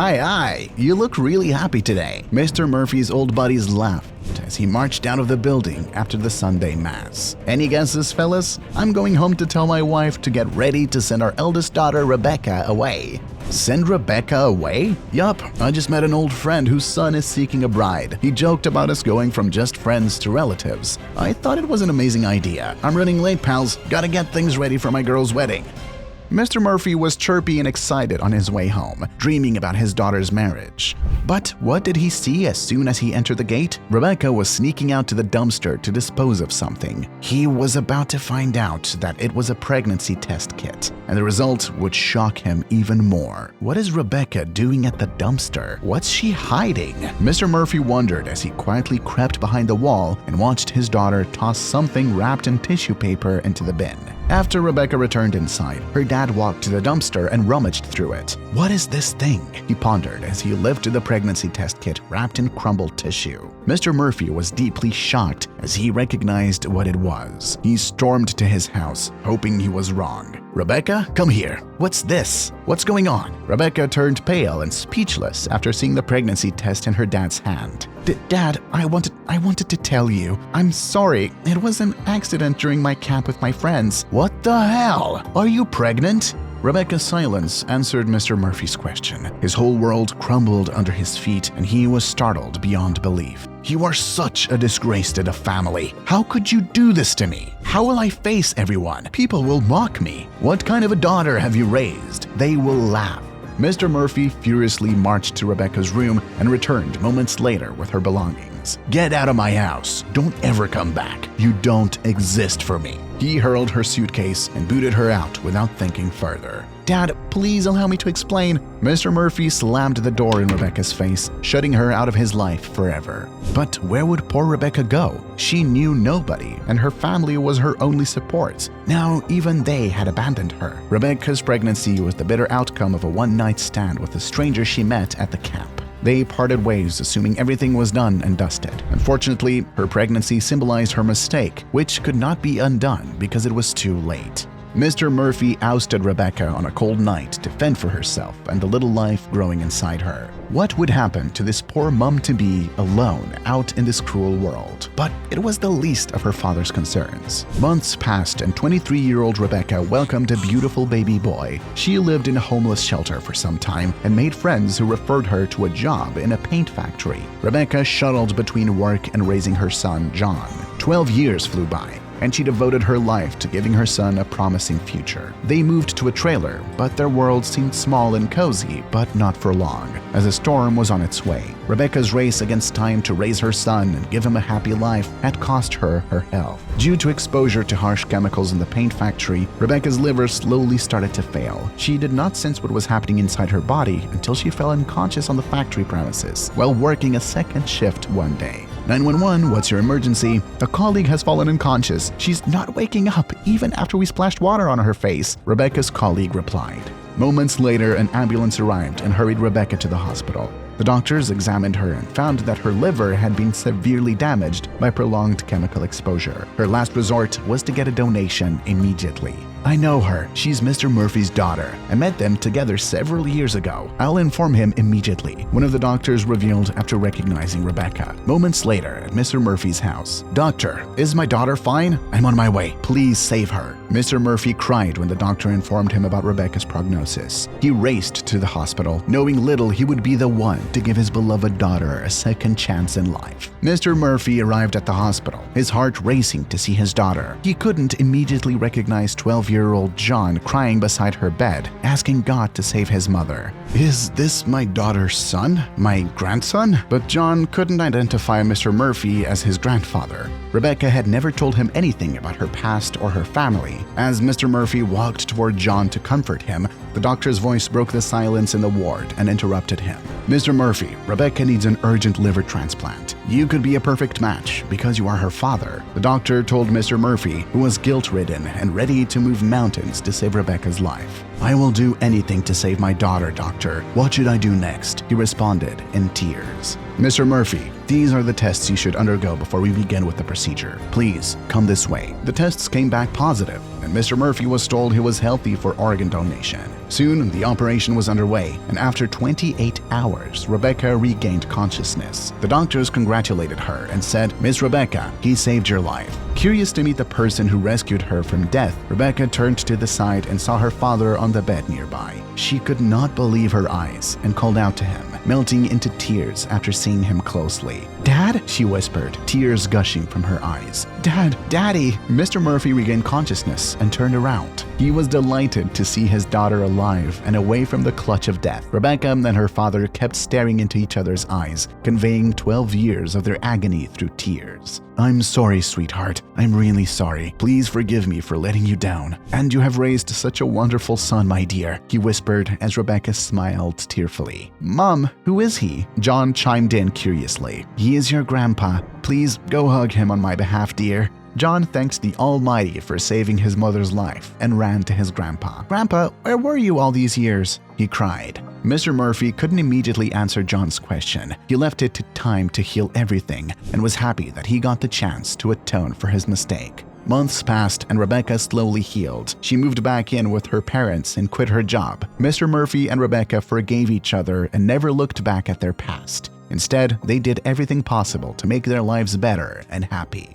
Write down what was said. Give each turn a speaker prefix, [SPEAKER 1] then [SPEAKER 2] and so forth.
[SPEAKER 1] Aye, you look really happy today." Mr. Murphy's old buddies laughed as he marched out of the building after the Sunday Mass. "Any guesses, fellas? I'm going home to tell my wife to get ready to send our eldest daughter, Rebecca, away." "Send Rebecca away?" "Yup, I just met an old friend whose son is seeking a bride. He joked about us going from just friends to relatives. I thought it was an amazing idea. I'm running late, pals. Gotta get things ready for my girl's wedding." Mr. Murphy was chirpy and excited on his way home, dreaming about his daughter's marriage. But what did he see as soon as he entered the gate? Rebecca was sneaking out to the dumpster to dispose of something. He was about to find out that it was a pregnancy test kit, and the result would shock him even more. What is Rebecca doing at the dumpster? What's she hiding? Mr. Murphy wondered as he quietly crept behind the wall and watched his daughter toss something wrapped in tissue paper into the bin. After Rebecca returned inside, her dad walked to the dumpster and rummaged through it. "What is this thing?" he pondered as he lifted the pregnancy test kit wrapped in crumbled tissue. Mr. Murphy was deeply shocked as he recognized what it was. He stormed to his house, hoping he was wrong. "Rebecca, come here. What's this? What's going on?" Rebecca turned pale and speechless after seeing the pregnancy test in her dad's hand. Dad, I wanted to tell you. I'm sorry. It was an accident during my camp with my friends." "What the hell? Are you pregnant?" Rebecca's silence answered Mr. Murphy's question. His whole world crumbled under his feet, and he was startled beyond belief. "You are such a disgrace to the family. How could you do this to me? How will I face everyone? People will mock me. What kind of a daughter have you raised? They will laugh." Mr. Murphy furiously marched to Rebecca's room and returned moments later with her belongings. "Get out of my house. Don't ever come back. You don't exist for me." He hurled her suitcase and booted her out without thinking further. "Dad, please allow me to explain." Mr. Murphy slammed the door in Rebecca's face, shutting her out of his life forever. But where would poor Rebecca go? She knew nobody, and her family was her only support. Now even they had abandoned her. Rebecca's pregnancy was the bitter outcome of a one-night stand with a stranger she met at the camp. They parted ways, assuming everything was done and dusted. Unfortunately, her pregnancy symbolized her mistake, which could not be undone because it was too late. Mr. Murphy ousted Rebecca on a cold night to fend for herself and the little life growing inside her. What would happen to this poor mum-to-be alone out in this cruel world? But it was the least of her father's concerns. Months passed and 23-year-old Rebecca welcomed a beautiful baby boy. She lived in a homeless shelter for some time and made friends who referred her to a job in a paint factory. Rebecca shuttled between work and raising her son, John. 12 years flew by, and she devoted her life to giving her son a promising future. They moved to a trailer, but their world seemed small and cozy, but not for long, as a storm was on its way. Rebecca's race against time to raise her son and give him a happy life had cost her her health. Due to exposure to harsh chemicals in the paint factory, Rebecca's liver slowly started to fail. She did not sense what was happening inside her body until she fell unconscious on the factory premises while working a second shift one day. 911, what's your emergency? A colleague has fallen unconscious. She's not waking up even after we splashed water on her face, Rebecca's colleague replied. Moments later, an ambulance arrived and hurried Rebecca to the hospital. The doctors examined her and found that her liver had been severely damaged by prolonged chemical exposure. Her last resort was to get a donation immediately. "I know her. She's Mr. Murphy's daughter. I met them together several years ago. I'll inform him immediately," one of the doctors revealed after recognizing Rebecca. Moments later, at Mr. Murphy's house. "Doctor, is my daughter fine? I'm on my way. Please save her." Mr. Murphy cried when the doctor informed him about Rebecca's prognosis. He raced to the hospital, knowing little he would be the one to give his beloved daughter a second chance in life. Mr. Murphy arrived at the hospital, his heart racing to see his daughter. He couldn't immediately recognize 12-year-old John crying beside her bed, asking God to save his mother. "Is this my daughter's son? My grandson?" But John couldn't identify Mr. Murphy as his grandfather. Rebecca had never told him anything about her past or her family. As Mr. Murphy walked toward John to comfort him, the doctor's voice broke the silence in the ward and interrupted him. "Mr. Murphy, Rebecca needs an urgent liver transplant. You could be a perfect match because you are her father," the doctor told Mr. Murphy, who was guilt-ridden and ready to move mountains to save Rebecca's life. "I will do anything to save my daughter, doctor. What should I do next?" he responded in tears. "Mr. Murphy, these are the tests you should undergo before we begin with the procedure. Please, come this way." The tests came back positive, and Mr. Murphy was told he was healthy for organ donation. Soon, the operation was underway, and after 28 hours, Rebecca regained consciousness. The doctors congratulated her and said, "Miss Rebecca, he saved your life." Curious to meet the person who rescued her from death, Rebecca turned to the side and saw her father on the bed nearby. She could not believe her eyes and called out to him, melting into tears after seeing him closely. "Dad?" she whispered, tears gushing from her eyes. "Dad, Daddy!" Mr. Murphy regained consciousness and turned around. He was delighted to see his daughter alive and away from the clutch of death. Rebecca and her father kept staring into each other's eyes, conveying 12 years of their agony through tears. "I'm sorry, sweetheart. I'm really sorry. Please forgive me for letting you down. And you have raised such a wonderful son, my dear," he whispered as Rebecca smiled tearfully. "Mom, who is he?" John chimed in curiously. "He is your grandpa. Please go hug him on my behalf, dear." John thanked the Almighty for saving his mother's life and ran to his grandpa. "Grandpa, where were you all these years?" he cried. Mr. Murphy couldn't immediately answer John's question. He left it to time to heal everything and was happy that he got the chance to atone for his mistake. Months passed and Rebecca slowly healed. She moved back in with her parents and quit her job. Mr. Murphy and Rebecca forgave each other and never looked back at their past. Instead, they did everything possible to make their lives better and happy.